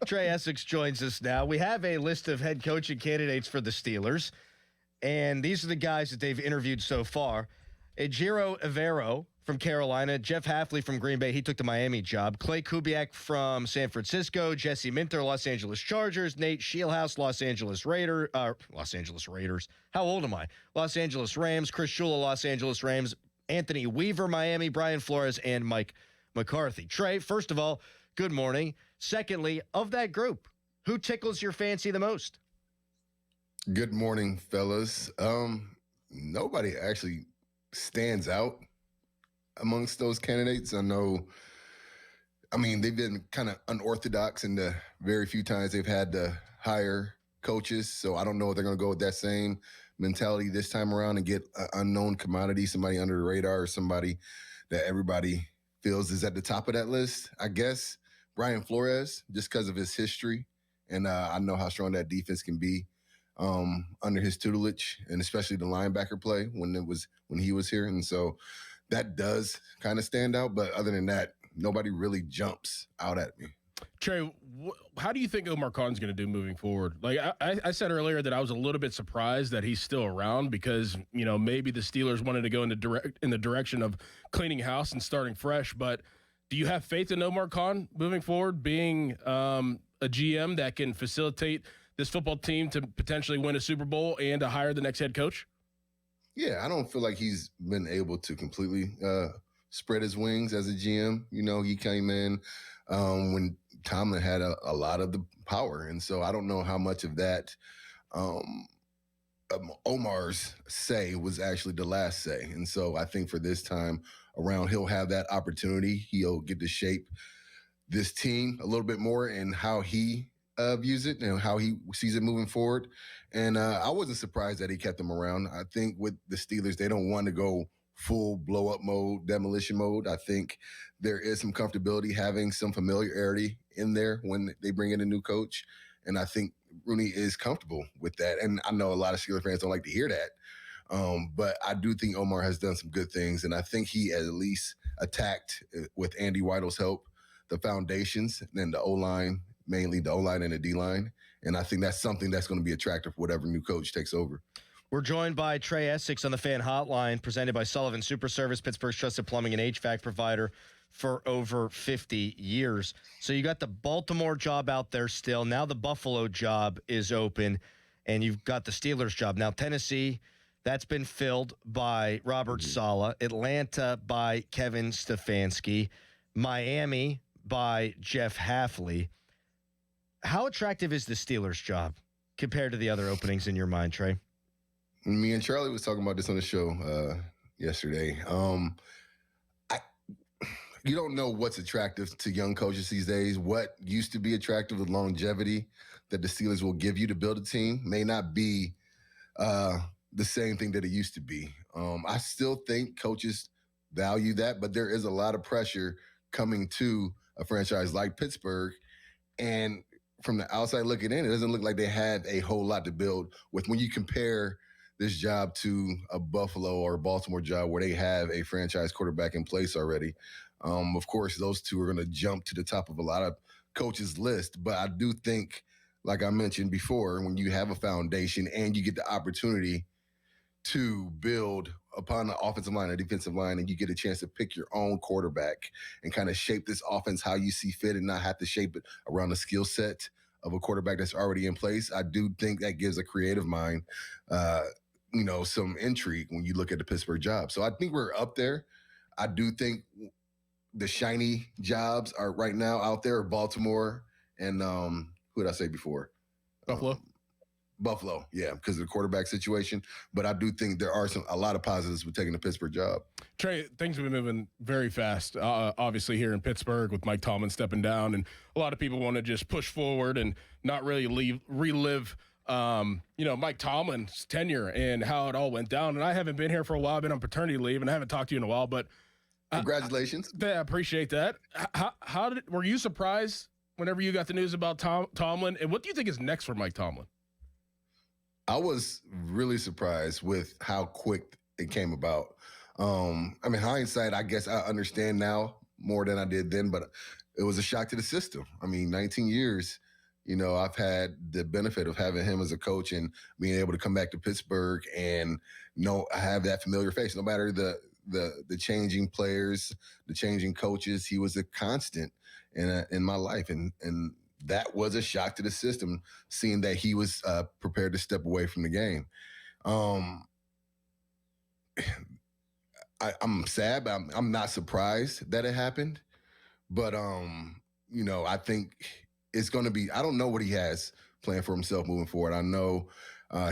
Trai Essex joins us now. We have a list of head coaching candidates for the Steelers, and these are the guys that they've interviewed so far. Ejiro Evero from Carolina, Jeff Hafley from Green Bay, he took the Miami job, Clay Kubiak from San Francisco, Jesse Minter, Los Angeles Chargers, Nate Scheelhaus, Los Angeles Raiders. How old am I? Los Angeles Rams, Chris Shula, Los Angeles Rams, Anthony Weaver, Miami, Brian Flores, and Mike McCarthy. Trey, first of all, good morning. Secondly, of that group, who tickles your fancy the most? Good morning, fellas. Nobody actually stands out amongst those candidates. They've been kind of unorthodox in the very few times they've had to hire coaches. So I don't know if they're going to go with that same mentality this time around and get an unknown commodity, somebody under the radar or somebody that everybody feels is at the top of that list. I guess Brian Flores, just because of his history. And I know how strong that defense can be under his tutelage, and especially the linebacker play when he was here. And so that does kind of stand out. But other than that, nobody really jumps out at me. Trey, how do you think Omar Khan's going to do moving forward? Like I said earlier that I was a little bit surprised that he's still around because, maybe the Steelers wanted to go in the direction of cleaning house and starting fresh. But do you have faith in Omar Khan moving forward, being a GM that can facilitate this football team to potentially win a Super Bowl and to hire the next head coach? Yeah, I don't feel like he's been able to completely spread his wings as a GM. He came in when Tomlin had a lot of the power. And so I don't know how much of that Omar's say was actually the last say. And so I think for this time around, he'll have that opportunity. He'll get to shape this team a little bit more and how he views it and how he sees it moving forward. And I wasn't surprised that he kept them around. I think with the Steelers, they don't want to go full blow-up mode, demolition mode. I think there is some comfortability having some familiarity in there when they bring in a new coach. And I think Rooney is comfortable with that. And I know a lot of Steelers fans don't like to hear that. But I do think Omar has done some good things. And I think he at least attacked, with Andy Weidl's help, the foundations and the O-line, mainly the O-line and the D-line. And I think that's something that's going to be attractive for whatever new coach takes over. We're joined by Trai Essex on the Fan Hotline, presented by Sullivan Super Service, Pittsburgh's trusted plumbing and HVAC provider for over 50 years. So you got the Baltimore job out there still. Now the Buffalo job is open, and you've got the Steelers job. Now Tennessee, that's been filled by Robert Saleh. Atlanta by Kevin Stefanski. Miami by Jeff Hafley. How attractive is the Steelers job compared to the other openings in your mind, Trey? Me and Charlie was talking about this on the show yesterday. You don't know what's attractive to young coaches these days. What used to be attractive, the longevity that the Steelers will give you to build a team, may not be the same thing that it used to be. I still think coaches value that, but there is a lot of pressure coming to a franchise like Pittsburgh. And from the outside looking in, it doesn't look like they had a whole lot to build with when you compare this job to a Buffalo or a Baltimore job where they have a franchise quarterback in place already. Of course, those two are going to jump to the top of a lot of coaches' list. But I do think, like I mentioned before, when you have a foundation and you get the opportunity to build upon the offensive line or defensive line, and you get a chance to pick your own quarterback and kind of shape this offense how you see fit and not have to shape it around the skill set of a quarterback that's already in place, I do think that gives a creative mind some intrigue when you look at the Pittsburgh job. So I think we're up there. I do think the shiny jobs are right now out there, Baltimore and who did I say before? Buffalo, yeah, because of the quarterback situation. But I do think there are a lot of positives with taking the Pittsburgh job. Trey, things have been moving very fast, obviously here in Pittsburgh with Mike Tomlin stepping down, and a lot of people want to just push forward and not really relive Mike Tomlin's tenure and how it all went down. And I haven't been here for a while. I've been on paternity leave, and I haven't talked to you in a while. But congratulations! I appreciate that. Were you surprised whenever you got the news about Tomlin? And what do you think is next for Mike Tomlin? I was really surprised with how quick it came about. Hindsight, I guess I understand now more than I did then, but it was a shock to the system. 19 years I've had the benefit of having him as a coach and being able to come back to Pittsburgh and I have that familiar face. No matter the changing players, the changing coaches, he was a constant in my life, and that was a shock to the system, seeing that he was prepared to step away from the game. I'm sad, but I'm not surprised that it happened. But I think it's going to be. I don't know what he has planned for himself moving forward. I know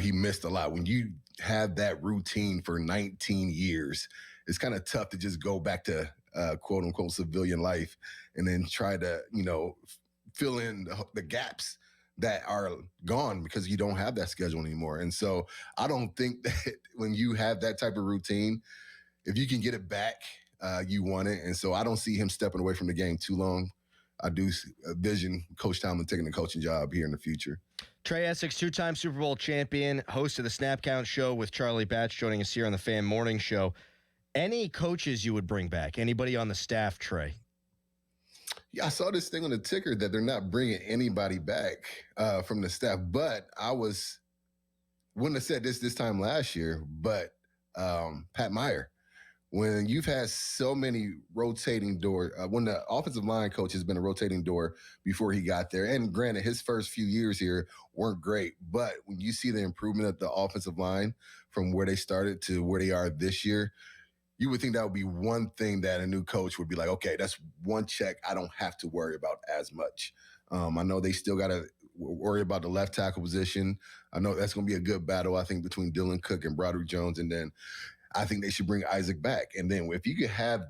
he missed a lot. When you have that routine for 19 years, it's kind of tough to just go back to quote unquote civilian life and then try to fill in the gaps that are gone because you don't have that schedule anymore. And so I don't think that when you have that type of routine, if you can get it back, you want it. And so I don't see him stepping away from the game too long. I do vision Coach Tomlin taking the coaching job here in the future. Trai Essex, two-time Super Bowl champion, host of the Snap Count Show with Charlie Batch, joining us here on the Fan Morning Show. Any coaches you would bring back? Anybody on the staff, Trai? Yeah, I saw this thing on the ticker that they're not bringing anybody back from the staff, but wouldn't have said this time last year, but Pat Meyer. When you've had so many rotating doors, when the offensive line coach has been a rotating door before he got there, and granted, his first few years here weren't great, but when you see the improvement of the offensive line from where they started to where they are this year, you would think that would be one thing that a new coach would be like, okay, that's one check I don't have to worry about as much. I know they still got to worry about the left tackle position. I know that's going to be a good battle, I think, between Dylan Cook and Broderick Jones, and then I think they should bring Isaac back. And then if you could have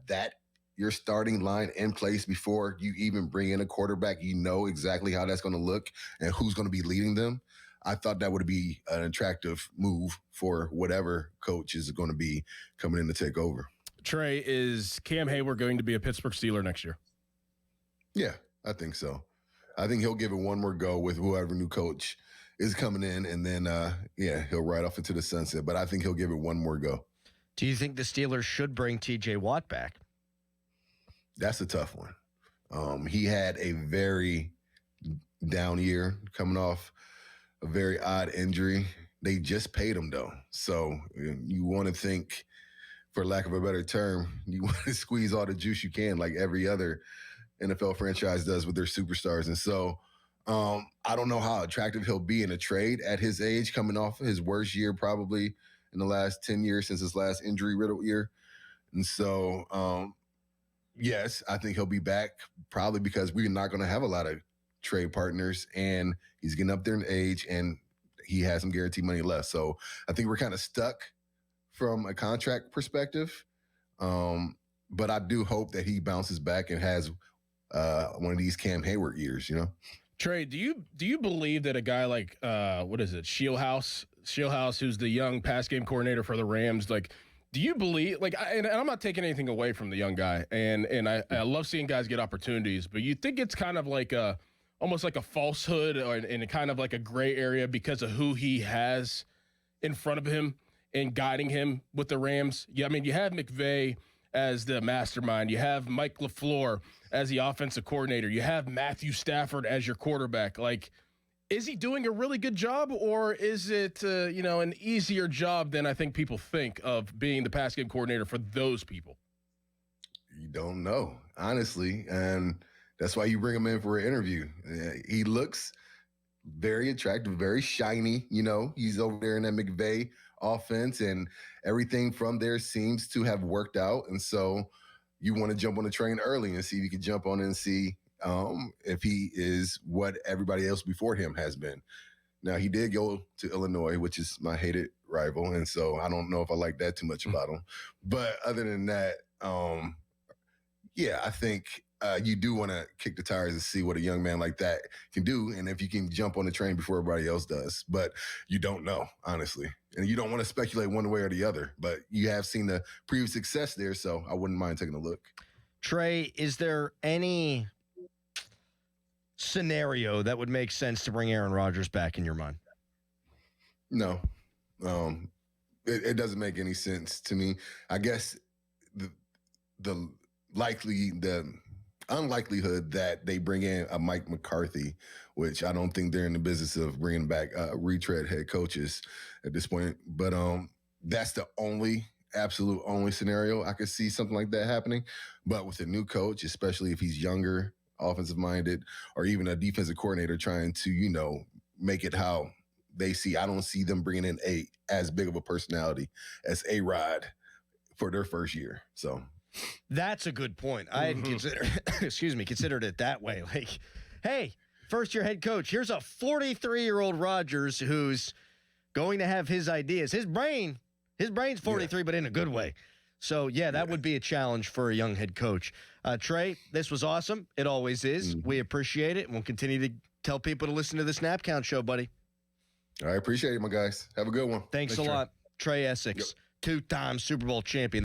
your starting line in place before you even bring in a quarterback, you know exactly how that's going to look and who's going to be leading them. I thought that would be an attractive move for whatever coach is going to be coming in to take over. Trai, is Cam Hayward going to be a Pittsburgh Steeler next year? Yeah, I think so. I think he'll give it one more go with whoever new coach is coming in, and then, he'll ride off into the sunset. But I think he'll give it one more go. Do you think the Steelers should bring T.J. Watt back? That's a tough one. He had a very down year coming off a very odd injury. They just paid him, though. So you want to think, for lack of a better term, you want to squeeze all the juice you can like every other NFL franchise does with their superstars. And so I don't know how attractive he'll be in a trade at his age, coming off his worst year probably in the last 10 years since his last injury-riddled year. And so, yes, I think he'll be back probably because we're not going to have a lot of trade partners, and he's getting up there in age, and he has some guaranteed money left. So I think we're kind of stuck from a contract perspective. But I do hope that he bounces back and has one of these Cam Hayward years, Trai, do you believe that a guy like Shieldhouse, who's the young pass game coordinator for the Rams, like, do you believe, like, and I'm not taking anything away from the young guy, and I love seeing guys get opportunities, but you think it's kind of like almost like a falsehood or in kind of like a gray area because of who he has in front of him and guiding him with the Rams? Yeah, I mean, you have McVay as the mastermind. You have Mike LaFleur as the offensive coordinator. You have Matthew Stafford as your quarterback. Like, is he doing a really good job, or is it, an easier job than I think people think of being the pass game coordinator for those people? You don't know, honestly. And that's why you bring him in for an interview. He looks very attractive, very shiny. He's over there in that McVay offense, and everything from there seems to have worked out. And so you want to jump on the train early and see if you can jump on it and see if he is what everybody else before him has been. Now, he did go to Illinois, which is my hated rival, and so I don't know if I like that too much about him. But other than that, I think you do want to kick the tires and see what a young man like that can do, and if you can jump on the train before everybody else does. But you don't know, honestly. And you don't want to speculate one way or the other. But you have seen the previous success there, so I wouldn't mind taking a look. Trai, is there any scenario that would make sense to bring Aaron Rodgers back in your mind? No. It doesn't make any sense to me. I guess the unlikelihood that they bring in a Mike McCarthy, which I don't think they're in the business of bringing back retread head coaches at this point. But that's the absolute only scenario I could see something like that happening. But with a new coach, especially if he's younger, offensive minded, or even a defensive coordinator trying to, make it how they see. I don't see them bringing in as big of a personality as A-Rod for their first year. So that's a good point. I hadn't considered it that way. Like, hey, first-year head coach, here's a 43-year-old Rodgers who's going to have his ideas. His brain's 43, but in a good way. So, that would be a challenge for a young head coach. Trey, this was awesome. It always is. We appreciate it, and we'll continue to tell people to listen to the Snap Count Show, buddy. I appreciate it, my guys. Have a good one. Thanks a lot. Trai Essex, two-time Super Bowl champion.